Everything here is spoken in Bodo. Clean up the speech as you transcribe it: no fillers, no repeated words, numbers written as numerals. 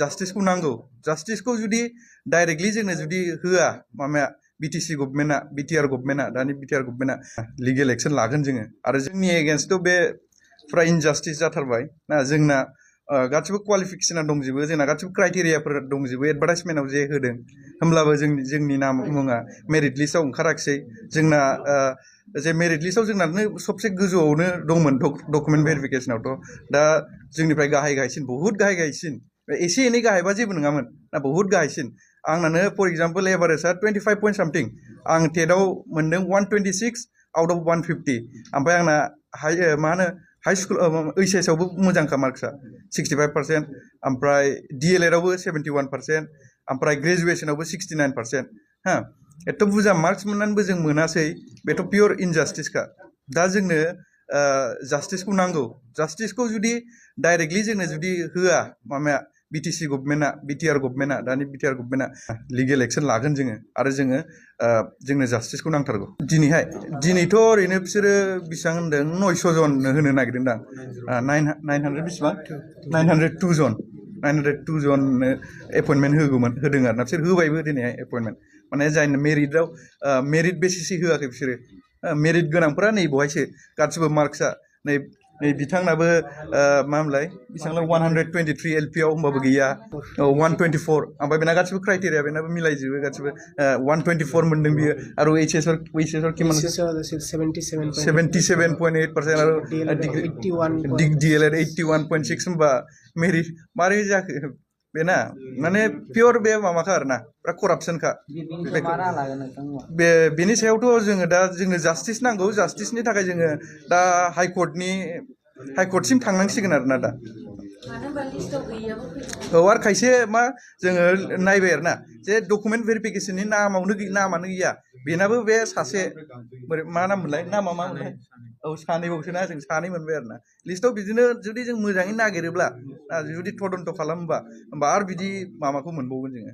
जास्टिसखौ नांगौ जास्टिसखौ जुदि डाइरेक्टलि जोंनो जुदि होआ माबाया BTC गभर्नमेन्टआ BTR गभर्नमेन्टआ दानि BTR गभर्नमेन्टआ लिगेल एक्सन लागोन जोङो आरो जोंनि एगेन्स्टआव बे फ्रा इनजास्टिस जाथारबाय ना जोंना गासिबो क्वालिफिकेशना दंजोबो जोंना गासिबो क्राइटेरियाफोर दंजोबो एडभार्टाइजमेन्टआव जे होदों होमब्लाबो जोंनि नाम मुङा मेरिट लिस्टआव ओंखाराखिसै जोंना जे मेरिट लिस्टआव जोंनानो सबसे गोजौआवनो दंमोन डकुमेन्ट भेरिफिकेशनावथ' दा जोंनिफ्राय गाहायसिन बहुद गाहायसिन एसे एनै गाहायबा जेबो नङामोन ना बहुद गाहायसिन आंनानो फर एग्जाम्पल एभारेजआ 25 पॉइंट सामथिं आं टेटआव मोनदों 126 आउट अफ 150 ओमफ्राय आंना मा होनो हाई स्कुल HS आवबो मोजांखा मार्क्सआ 65% ओमफ्राय DLED आवबो 71% ओमफ्राय ग्रेजुवेशनावबो 69% हा एथ' बुरजा मार्क्स मोननानैबो जों मोनासै बेथ' पियर इनजास्टिसखा दा जोंनो जास्टिसखौ नांगौ जास्टिसखौ जुदि डाइरेक्टलि जोंनो जुदि होआ माबाया BTC गभर्नमेन्टआ BTR गभर्नमेन्टआ दानि BTR गभर्नमेन्टआ लिगेल एक्सन लागोन जोङो आरो जोंनो जास्टिसखौ नांथारगौ दिनैथ' ओरैनो बिसोरो बेसेबां होनदों 900 जन होनो नागिरदों दां 900 बेसेबां 902 जन 902 जन एपइन्टमेन्ट होदों आरोना बिसोर होबायबो दिनैहाय एपइन्टमेन्ट माने जायनो मेरिट बेसिसै होआखै बिसोरो मेरिट गोनांफोरा नै बहायसो गासिबो मार्क्सआ नै बिथांनाबो मा होनलाय बेसेबांलाय 123 LP आव होमबाबो गैया 124 ओमफ्राय बेना गासिबो क्राइटेरिया बेनाबो मिलायजोबो गासिबो 124 मोनदों बियो आरो HS आव किमान 77.8% आरो DLED 81.6 होमबा मेरिट मारै जाखो बेना माने पियर बे माबाखा आरोना बिराद करापसनखा बेनि सायावथ' जोङो दा जोंनो जास्टिस नांगौ जास्टिसनि थाखाय जोङो दा हाइकर्टसिम थांनांसिगोन आरोना दा औ आरो खायसे मा जोङो नायबाय आरोना जे डकुमेन्ट भेरिफिकेशननि नामानो गैया बेनाबो बे सासे मा नाम मोनलाय नामा मा मोनलाय औ सानैबावसोना जों सानै मोनबाय आरोना लिस्टआव बिदिनो जुदि जों मोजाङै नागिरोब्ला जुदि तदन्त खालामोबा होमबा आरो बिदि माबाखौ मोनबावगोन जोङो